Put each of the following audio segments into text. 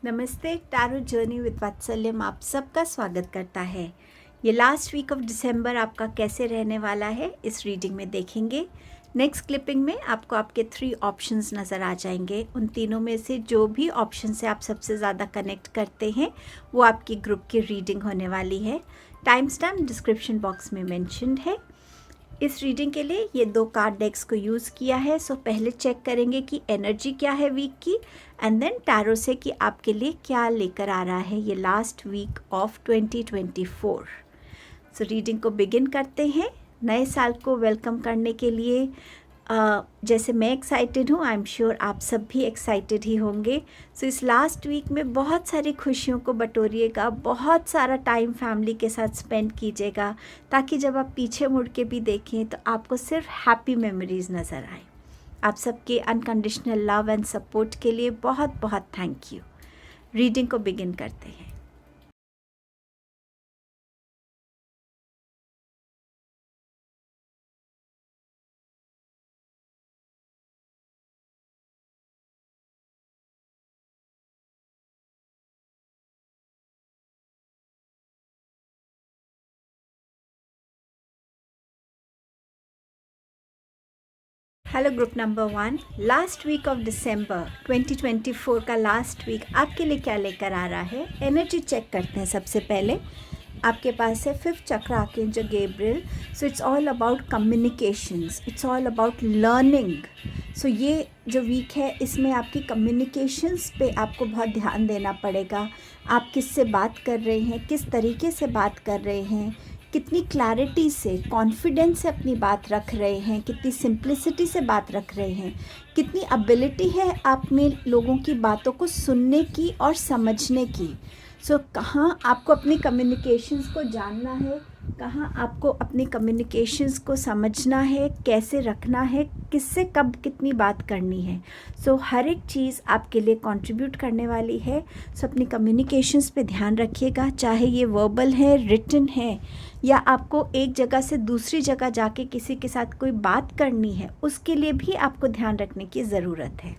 नमस्ते। Tarot journey with वात्सल्यम आप सबका स्वागत करता है। ये लास्ट वीक ऑफ दिसंबर आपका कैसे रहने वाला है इस रीडिंग में देखेंगे। नेक्स्ट क्लिपिंग में आपको आपके 3 ऑप्शंस नज़र आ जाएंगे। उन तीनों में से जो भी ऑप्शन से आप सबसे ज़्यादा कनेक्ट करते हैं वो आपकी ग्रुप की रीडिंग होने वाली है। टाइम स्टैम्प डिस्क्रिप्शन बॉक्स में मेंशन्ड है। इस रीडिंग के लिए ये 2 कार्ड डेक्स को यूज़ किया है। सो पहले चेक करेंगे कि एनर्जी क्या है वीक की, एंड देन टैरो से कि आपके लिए क्या लेकर आ रहा है ये last week of 2024। So reading को बिगिन करते हैं। नए साल को वेलकम करने के लिए जैसे मैं एक्साइटेड हूँ, आई एम श्योर आप सब भी एक्साइटेड ही होंगे। सो इस लास्ट वीक में बहुत सारी खुशियों को बटोरिएगा, बहुत सारा टाइम फैमिली के साथ स्पेंड कीजिएगा, ताकि जब आप पीछे मुड़ के भी देखें तो आपको सिर्फ हैप्पी मेमोरीज नज़र आए। आप सबके अनकंडीशनल लव एंड सपोर्ट के लिए बहुत बहुत थैंक यू। रीडिंग को बिगिन करते हैं। Hello group number 1, last week of December 2024 का लास्ट वीक आपके लिए क्या लेकर आ रहा है। एनर्जी चेक करते हैं। सबसे पहले आपके पास है 5th chakra archangel Gabriel. So it's all about communications, it's all about learning. So ये जो वीक है इसमें आपकी कम्युनिकेशंस पे आपको बहुत ध्यान देना पड़ेगा। आप किससे बात कर रहे हैं, किस तरीके से बात कर रहे हैं, कितनी क्लैरिटी से, कॉन्फिडेंस से अपनी बात रख रहे हैं, कितनी सिंप्लिसिटी से बात रख रहे हैं, कितनी एबिलिटी है आप में लोगों की बातों को सुनने की और समझने की। सो कहाँ आपको अपनी कम्युनिकेशंस को जानना है, कहाँ आपको अपनी कम्युनिकेशंस को समझना है, कैसे रखना है, किससे कब कितनी बात करनी है। सो हर एक चीज़ आपके लिए कंट्रीब्यूट करने वाली है। सो अपनी कम्युनिकेशंस पे ध्यान रखिएगा, चाहे ये वर्बल है, रिटन है, या आपको एक जगह से दूसरी जगह जाके किसी के साथ कोई बात करनी है, उसके लिए भी आपको ध्यान रखने की ज़रूरत है।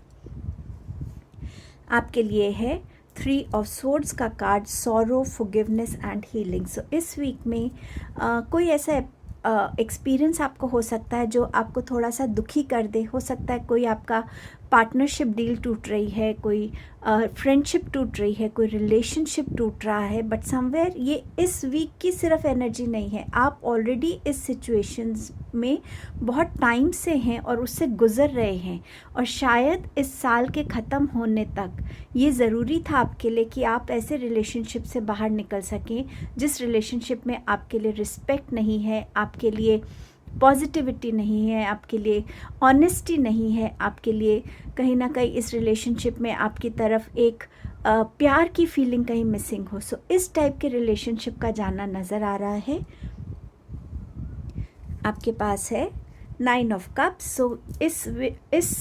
आपके लिए है 3 ऑफ सोर्ड्स का card, sorrow, forgiveness and healing. So इस वीक में कोई ऐसा एक्सपीरियंस आपको हो सकता है जो आपको थोड़ा सा दुखी कर दे। हो सकता है कोई आपका पार्टनरशिप डील टूट रही है, कोई फ्रेंडशिप टूट रही है, कोई रिलेशनशिप टूट रहा है, बट समवेयर ये इस वीक की सिर्फ एनर्जी नहीं है। आप ऑलरेडी इस सिचुएशंस में बहुत टाइम से हैं और उससे गुज़र रहे हैं, और शायद इस साल के ख़त्म होने तक ये ज़रूरी था आपके लिए कि आप ऐसे रिलेशनशिप से बाहर निकल सकें जिस रिलेशनशिप में आपके लिए रिस्पेक्ट नहीं है, आपके लिए पॉजिटिविटी नहीं है, आपके लिए ऑनेस्टी नहीं है, आपके लिए कहीं ना कहीं इस रिलेशनशिप में आपकी तरफ एक प्यार की फीलिंग कहीं मिसिंग हो। सो इस टाइप के रिलेशनशिप का जाना नज़र आ रहा है। आपके पास है 9 ऑफ कप्स। सो इस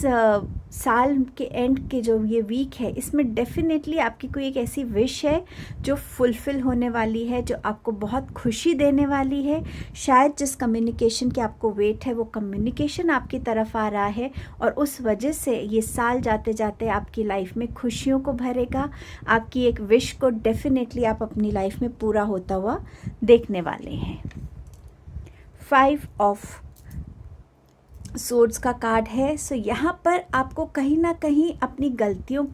साल के एंड के जो ये वीक है इसमें डेफिनेटली आपकी कोई एक ऐसी विश है जो फुलफ़िल होने वाली है, जो आपको बहुत खुशी देने वाली है। शायद जिस कम्युनिकेशन की आपको वेट है वो कम्युनिकेशन आपकी तरफ आ रहा है, और उस वजह से ये साल जाते जाते आपकी लाइफ में खुशियों को भरेगा। आपकी एक विश को डेफिनेटली आप अपनी लाइफ में पूरा होता हुआ देखने वाले हैं। 5 ऑफ सोर्ड्स का कार्ड है। सो यहाँ पर आपको कहीं ना कहीं अपनी गलतियों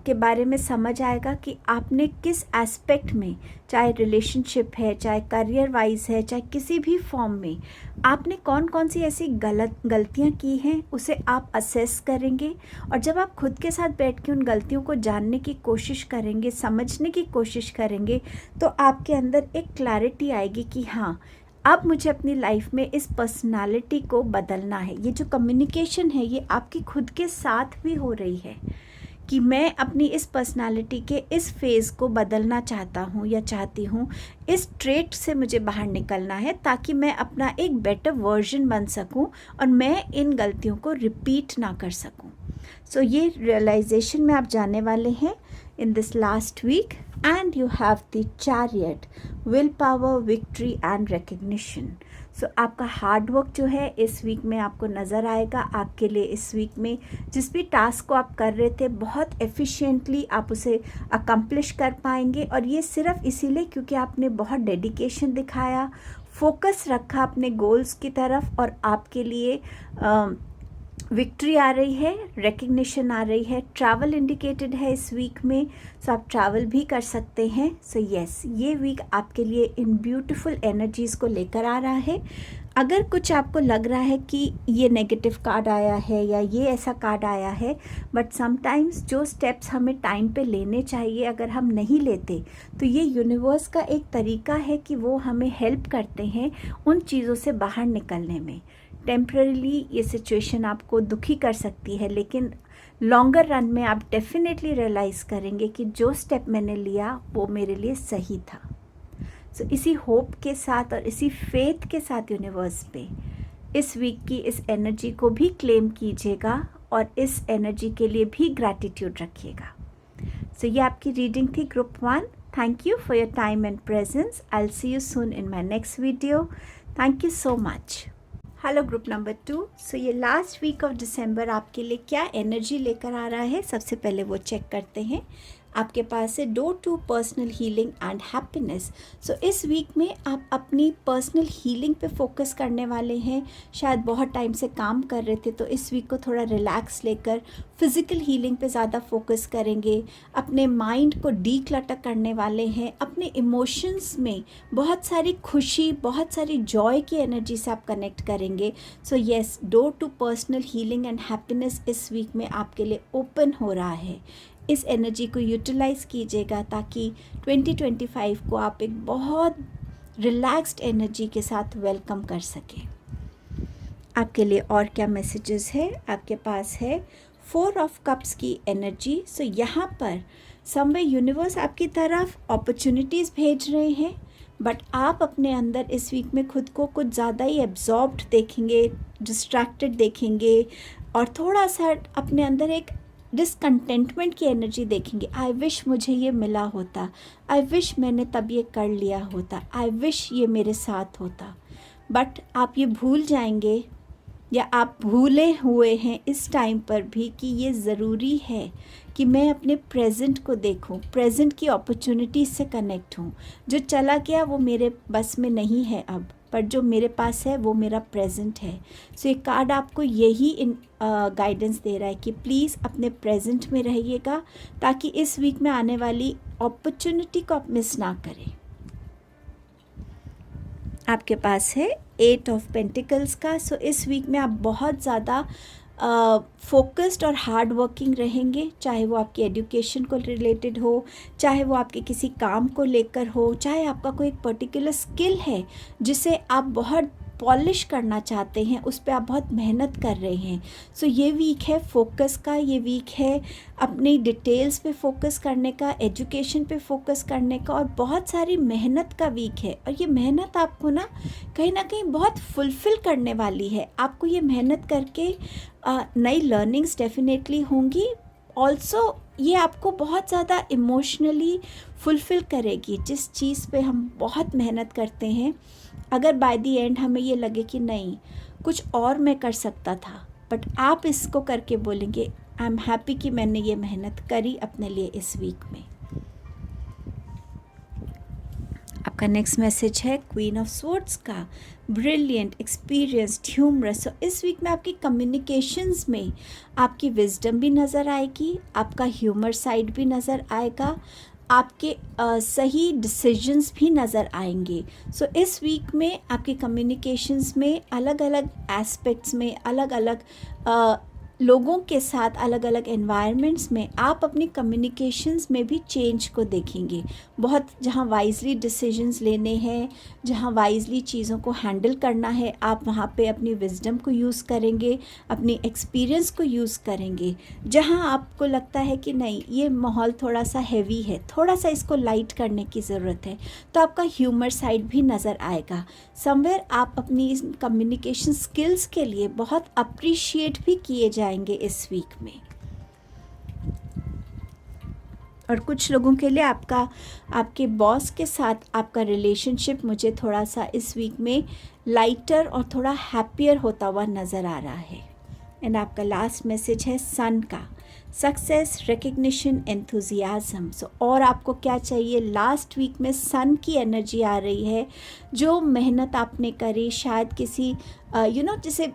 के बारे में समझ आएगा कि आपने किस एस्पेक्ट में, चाहे रिलेशनशिप है, चाहे करियर वाइज है, चाहे किसी भी फॉर्म में, आपने कौन कौन सी ऐसी गलतियाँ की हैं उसे आप असेस करेंगे। और जब आप खुद के साथ बैठ के उन गलतियों को जानने की कोशिश करेंगे, समझने की कोशिश करेंगे, तो आपके अंदर एक क्लैरिटी आएगी कि हाँ, अब मुझे अपनी लाइफ में इस पर्सनालिटी को बदलना है। ये जो कम्युनिकेशन है ये आपकी खुद के साथ भी हो रही है कि मैं अपनी इस पर्सनालिटी के इस फेज़ को बदलना चाहता हूँ या चाहती हूँ। इस ट्रेट से मुझे बाहर निकलना है ताकि मैं अपना एक बेटर वर्जन बन सकूँ और मैं इन गलतियों को रिपीट ना कर सकूँ। सो ये रियलाइजेशन में आप जाने वाले हैं in this last week, and you have the Chariot, willpower, victory and recognition. सो आपका हार्ड वर्क जो है इस वीक में आपको नज़र आएगा। आपके लिए इस वीक में जिस भी टास्क को आप कर रहे थे बहुत एफिशिएंटली आप उसे अकम्प्लिश कर पाएंगे, और ये सिर्फ इसीलिए क्योंकि आपने बहुत डेडिकेशन दिखाया, फोकस रखा अपने गोल्स की तरफ, और आपके लिए विक्ट्री आ रही है, रिकग्निशन आ रही है। ट्रैवल इंडिकेटेड है इस वीक में, सो आप ट्रैवल भी कर सकते हैं। सो यस, ये वीक आपके लिए इन ब्यूटीफुल एनर्जीज़ को लेकर आ रहा है। अगर कुछ आपको लग रहा है कि ये नेगेटिव कार्ड आया है या ये ऐसा कार्ड आया है, बट समटाइम्स जो स्टेप्स हमें टाइम पे लेने चाहिए अगर हम नहीं लेते, तो ये यूनिवर्स का एक तरीका है कि वो हमें हेल्प करते हैं उन चीज़ों से बाहर निकलने में। टेम्पररीली ये सिचुएशन आपको दुखी कर सकती है, लेकिन लॉन्गर रन में आप डेफिनेटली रियलाइज़ करेंगे कि जो स्टेप मैंने लिया वो मेरे लिए सही था। सो इसी होप के साथ और इसी फेथ के साथ यूनिवर्स पे इस वीक की इस एनर्जी को भी क्लेम कीजिएगा और इस एनर्जी के लिए भी ग्रैटिट्यूड रखिएगा। सो ये आपकी रीडिंग थी group 1। Thank you for your time and presence. I will see you soon in my next video. Thank you so much. Hello group number 2। सो ये लास्ट वीक ऑफ दिसंबर आपके लिए क्या एनर्जी लेकर आ रहा है, सबसे पहले वो चेक करते हैं। आपके पास है door to personal healing and happiness. So इस वीक में आप अपनी पर्सनल हीलिंग पे फोकस करने वाले हैं। शायद बहुत टाइम से काम कर रहे थे, तो इस वीक को थोड़ा रिलैक्स लेकर फिज़िकल हीलिंग पे ज़्यादा फोकस करेंगे। अपने माइंड को डीक्लटर करने वाले हैं। अपने इमोशंस में बहुत सारी खुशी, बहुत सारी जॉय की एनर्जी से आप कनेक्ट करेंगे। So yes, door to personal healing and happiness इस वीक में आपके लिए ओपन हो रहा है। इस एनर्जी को यूटिलाइज़ कीजिएगा ताकि 2025 को आप एक बहुत रिलैक्स्ड एनर्जी के साथ वेलकम कर सकें। आपके लिए और क्या मैसेजेस है, आपके पास है 4 ऑफ कप्स की एनर्जी। सो यहाँ पर समवे यूनिवर्स आपकी तरफ अपॉर्चुनिटीज़ भेज रहे हैं, बट आप अपने अंदर इस वीक में खुद को कुछ ज़्यादा ही एब्जॉर्ब्ड देखेंगे, डिस्ट्रैक्टेड देखेंगे, और थोड़ा सा अपने अंदर एक डिसकंटेंटमेंट की एनर्जी देखेंगे। आई विश मुझे ये मिला होता, आई विश मैंने तब ये कर लिया होता, आई विश ये मेरे साथ होता। बट आप ये भूल जाएंगे या आप भूले हुए हैं इस टाइम पर भी कि ये ज़रूरी है कि मैं अपने प्रेजेंट को देखूं, प्रेजेंट की अपॉर्चुनिटीज़ से कनेक्ट हूं। जो चला गया वो मेरे बस में नहीं है अब, पर जो मेरे पास है वो मेरा प्रेजेंट है। सो ये कार्ड आपको यही गाइडेंस दे रहा है कि प्लीज़ अपने प्रेजेंट में रहिएगा ताकि इस वीक में आने वाली अपॉर्चुनिटी को आप मिस ना करें। आपके पास है 8 ऑफ पेंटिकल्स का। सो इस वीक में आप बहुत ज़्यादा फोकस्ड और हार्ड वर्किंग रहेंगे, चाहे वो आपकी एजुकेशन को रिलेटेड हो, चाहे वो आपके किसी काम को लेकर हो, चाहे आपका कोई एक पर्टिकुलर स्किल है जिसे आप बहुत पॉलिश करना चाहते हैं, उस पर आप बहुत मेहनत कर रहे हैं। सो ये वीक है फोकस का, ये वीक है अपनी डिटेल्स पे फोकस करने का, एजुकेशन पे फोकस करने का, और बहुत सारी मेहनत का वीक है। और ये मेहनत आपको ना कहीं बहुत फुलफ़िल करने वाली है। आपको ये मेहनत करके नई लर्निंग्स डेफिनेटली होंगी। ऑल्सो ये आपको बहुत ज़्यादा इमोशनली फुलफ़िल करेगी। जिस चीज़ पे हम बहुत मेहनत करते हैं, अगर बाय द एंड हमें ये लगे कि नहीं कुछ और मैं कर सकता था, बट आप इसको करके बोलेंगे आई एम हैप्पी कि मैंने ये मेहनत करी अपने लिए इस वीक में। आपका नेक्स्ट मैसेज है क्वीन ऑफ स्वॉर्ड्स का, ब्रिलियंट, एक्सपीरियंस्ड, ह्यूमरस। सो इस वीक में आपकी कम्युनिकेशंस में आपकी विजडम भी नज़र आएगी, आपका ह्यूमर साइड भी नज़र आएगा, आपके सही डिसीजंस भी नज़र आएंगे। सो इस वीक में आपकी कम्युनिकेशंस में अलग अलग एस्पेक्ट्स में, अलग अलग लोगों के साथ, अलग अलग एनवायरनमेंट्स में आप अपनी कम्युनिकेशंस में भी चेंज को देखेंगे। बहुत जहाँ वाइजली डिसीजंस लेने हैं, जहाँ वाइजली चीज़ों को हैंडल करना है, आप वहाँ पे अपनी विजडम को यूज़ करेंगे, अपनी एक्सपीरियंस को यूज़ करेंगे। जहाँ आपको लगता है कि नहीं ये माहौल थोड़ा सा हैवी है, थोड़ा सा इसको लाइट करने की ज़रूरत है, तो आपका ह्यूमर साइड भी नज़र आएगा। समवेयर आप अपनी कम्युनिकेशन स्किल्स के लिए बहुत अप्रिशिएट भी किए जाएंगे इस वीक में। और कुछ लोगों के लिए आपके बॉस के साथ आपका रिलेशनशिप मुझे थोड़ा सा इस वीक में लाइटर और थोड़ा हैप्पियर होता हुआ नज़र आ रहा है। एंड आपका लास्ट मैसेज है सन का, सक्सेस, रिकग्निशन, एंथुजियाज़म। सो और आपको क्या चाहिए? लास्ट वीक में सन की एनर्जी आ रही है। जो मेहनत आपने करी, शायद किसी जैसे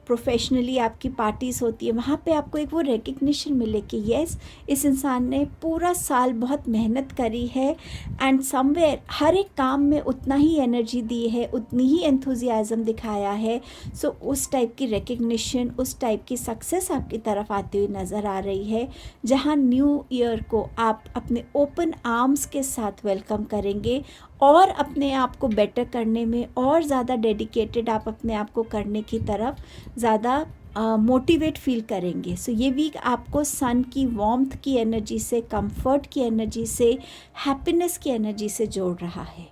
प्रोफेशनली आपकी पार्टीज़ होती है, वहाँ पे आपको एक वो रिकग्निशन मिले कि यस, इस इंसान ने पूरा साल बहुत मेहनत करी है एंड समवेयर हर एक काम में उतना ही एनर्जी दी है, उतनी ही एंथुजियाज़म दिखाया है। सो उस टाइप की रिकग्निशन, उस टाइप की सक्सेस आपकी तरफ आती हुई नज़र आ रही है, जहाँ न्यू ईयर को आप अपने ओपन आर्म्स के साथ वेलकम करेंगे और अपने आप को बेटर करने में और ज़्यादा डेडिकेटेड आप अपने आप को करने की तरफ ज़्यादा मोटिवेट फील करेंगे। सो ये वीक आपको सन की वार्मथ की एनर्जी से, कंफर्ट की एनर्जी से, हैप्पीनेस की एनर्जी से जोड़ रहा है।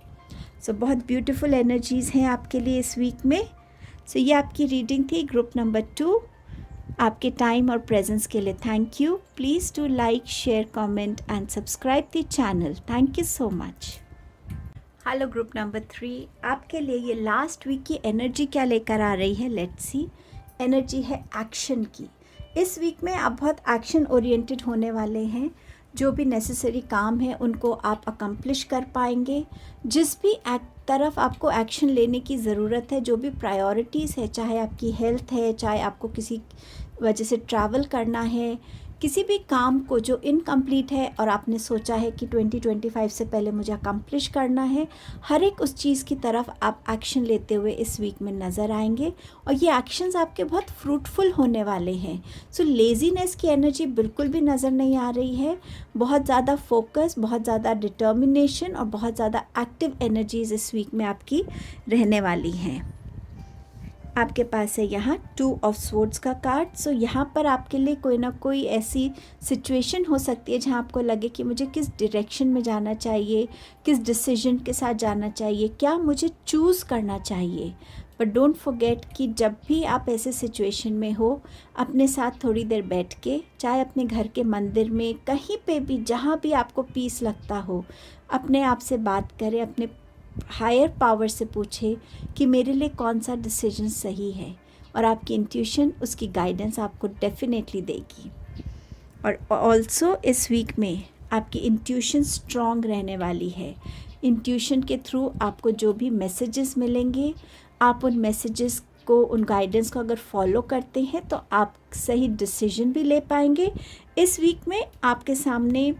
सो बहुत ब्यूटीफुल एनर्जीज़ हैं आपके लिए इस वीक में। सो ये आपकी रीडिंग थी ग्रुप नंबर 2। आपके टाइम और प्रेजेंस के लिए thank you. Please do like, share, comment and subscribe the channel. Thank you so much. Hello group number 3, आपके लिए ये लास्ट वीक की एनर्जी क्या लेकर आ रही है? Let's see. एनर्जी है एक्शन की। इस वीक में आप बहुत एक्शन ओरिएंटेड होने वाले हैं। जो भी नेसेसरी काम है उनको आप अकम्प्लिश कर पाएंगे। जिस भी तरफ आपको एक्शन लेने की ज़रूरत है, जो भी प्रायोरिटीज़ है, चाहे आपकी हेल्थ है, चाहे आपको किसी वजह से ट्रैवल करना है, किसी भी काम को जो इनकम्प्लीट है और आपने सोचा है कि 2025 से पहले मुझे अकम्प्लिश करना है, हर एक उस चीज़ की तरफ आप एक्शन लेते हुए इस वीक में नज़र आएंगे और ये एक्शंस आपके बहुत फ्रूटफुल होने वाले हैं। सो लेज़ीनेस की एनर्जी बिल्कुल भी नज़र नहीं आ रही है। बहुत ज़्यादा फोकस, बहुत ज़्यादा डिटर्मिनेशन और बहुत ज़्यादा एक्टिव एनर्जीज इस वीक में आपकी रहने वाली हैं। आपके पास है यहाँ 2 ऑफ स्वॉर्ड्स का कार्ड। सो यहाँ पर आपके लिए कोई ना कोई ऐसी सिचुएशन हो सकती है जहाँ आपको लगे कि मुझे किस डायरेक्शन में जाना चाहिए, किस डिसीजन के साथ जाना चाहिए, क्या मुझे चूज़ करना चाहिए। बट डोंट फॉरगेट कि जब भी आप ऐसे सिचुएशन में हो, अपने साथ थोड़ी देर बैठ के, चाहे अपने घर के मंदिर में, कहीं पे भी जहाँ भी आपको पीस लगता हो, अपने आप से बात करें, अपने हायर पावर से पूछे कि मेरे लिए कौन सा डिसीजन सही है, और आपकी इंट्यूशन उसकी गाइडेंस आपको डेफिनेटली देगी। और ऑल्सो इस वीक में आपकी इंट्यूशन स्ट्रॉन्ग रहने वाली है। इंट्यूशन के थ्रू आपको जो भी मैसेजेस मिलेंगे, आप उन मैसेजेस को, उन गाइडेंस को अगर फॉलो करते हैं तो आप सही डिसीजन भी ले पाएंगे। इस वीक में आपके सामने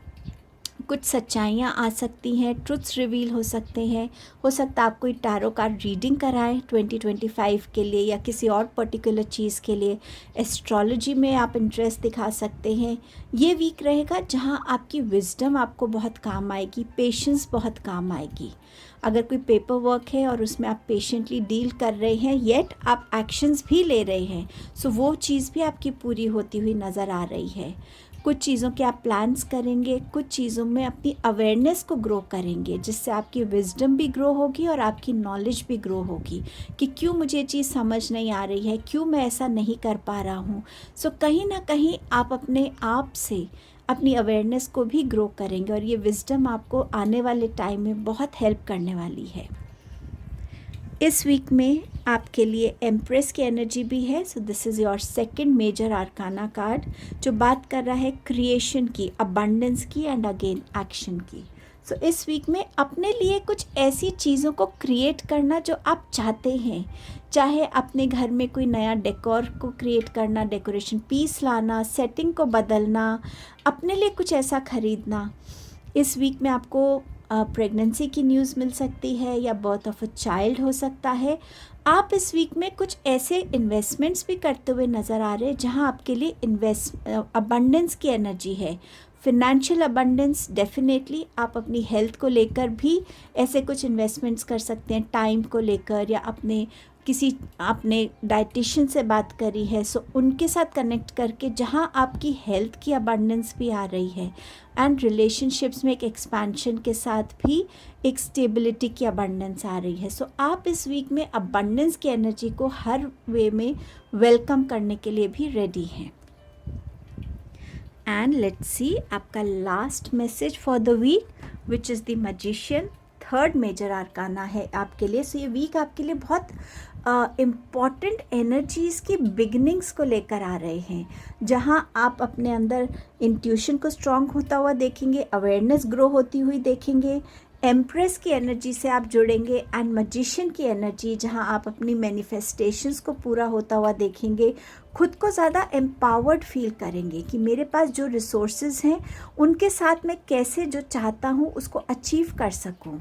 कुछ सच्चाइयाँ आ सकती हैं, ट्रुथ्स रिवील हो सकते हैं। हो सकता है आप कोई टैरो कार्ड रीडिंग कराएं 2025 के लिए या किसी और पर्टिकुलर चीज़ के लिए। एस्ट्रोलॉजी में आप इंटरेस्ट दिखा सकते हैं। ये वीक रहेगा जहाँ आपकी विजडम आपको बहुत काम आएगी, पेशेंस बहुत काम आएगी। अगर कोई पेपर वर्क है और उसमें आप पेशेंटली डील कर रहे हैं, येट आप एक्शंस भी ले रहे हैं, सो वो चीज़ भी आपकी पूरी होती हुई नज़र आ रही है। कुछ चीज़ों के आप प्लान्स करेंगे, कुछ चीज़ों में अपनी अवेयरनेस को ग्रो करेंगे, जिससे आपकी विजडम भी ग्रो होगी और आपकी नॉलेज भी ग्रो होगी कि क्यों मुझे ये चीज़ समझ नहीं आ रही है, क्यों मैं ऐसा नहीं कर पा रहा हूँ। सो कहीं ना कहीं आप अपने आप से अपनी अवेयरनेस को भी ग्रो करेंगे और ये विजडम आपको आने वाले टाइम में बहुत हेल्प करने वाली है। इस वीक में आपके लिए एम्प्रेस की एनर्जी भी है। So this is your second major arcana card, जो बात कर रहा है क्रिएशन की, अबंडेंस की एंड अगेन एक्शन की। सो इस वीक में अपने लिए कुछ ऐसी चीज़ों को क्रिएट करना जो आप चाहते हैं, चाहे अपने घर में कोई नया डेकोर को क्रिएट करना, डेकोरेशन पीस लाना, सेटिंग को बदलना, अपने लिए कुछ ऐसा खरीदना। इस वीक में आपको प्रेगनेंसी की न्यूज़ मिल सकती है या बर्थ ऑफ अ चाइल्ड हो सकता है। आप इस वीक में कुछ ऐसे इन्वेस्टमेंट्स भी करते हुए नज़र आ रहे हैं जहां आपके लिए अबंडेंस की एनर्जी है। Financial abundance definitely. आप अपनी हेल्थ को लेकर भी ऐसे कुछ इन्वेस्टमेंट्स कर सकते हैं, टाइम को लेकर, या आपने डाइटिशियन से बात करी है, सो उनके साथ कनेक्ट करके जहां आपकी हेल्थ की अबंडेंस भी आ रही है एंड रिलेशनशिप्स में एक एक्सपेंशन के साथ भी एक स्टेबिलिटी की अबंडेंस आ रही है। सो आप इस वीक में अबंडेंस की एनर्जी को हर वे में वेलकम करने के लिए भी रेडी हैं। एंड लेट्स सी आपका last message for the week, which is the magician, third major arcana है आपके लिए। सो ये वीक आपके लिए बहुत इम्पॉर्टेंट एनर्जीज़ की बिगनिंग्स को लेकर आ रहे हैं, जहां आप अपने अंदर इंट्यूशन को स्ट्रॉन्ग होता हुआ देखेंगे, अवेयरनेस ग्रो होती हुई देखेंगे, एम्प्रेस की एनर्जी से आप जुड़ेंगे, एंड मैजिशियन की एनर्जी जहां आप अपनी मैनिफेस्टेशंस को पूरा होता हुआ देखेंगे, खुद को ज़्यादा एम्पावर्ड फील करेंगे कि मेरे पास जो रिसोर्सेज हैं उनके साथ मैं कैसे जो चाहता हूँ उसको अचीव कर सकूँ।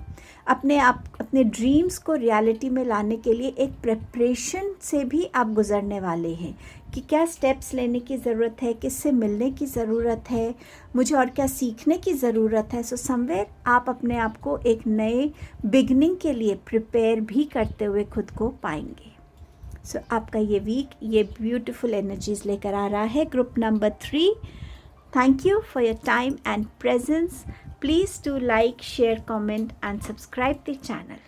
अपने ड्रीम्स को रियलिटी में लाने के लिए एक प्रेपरेशन से भी आप गुजरने वाले हैं कि क्या स्टेप्स लेने की ज़रूरत है, किससे मिलने की ज़रूरत है, मुझे और क्या सीखने की ज़रूरत है। सो समवेयर आप अपने आप को एक नए बिगनिंग के लिए प्रिपेयर भी करते हुए खुद को पाएंगे। सो आपका ये वीक ये ब्यूटीफुल एनर्जीज लेकर आ रहा है। Group number 3, thank you for your time and presence. Please do like, share, comment and subscribe the channel.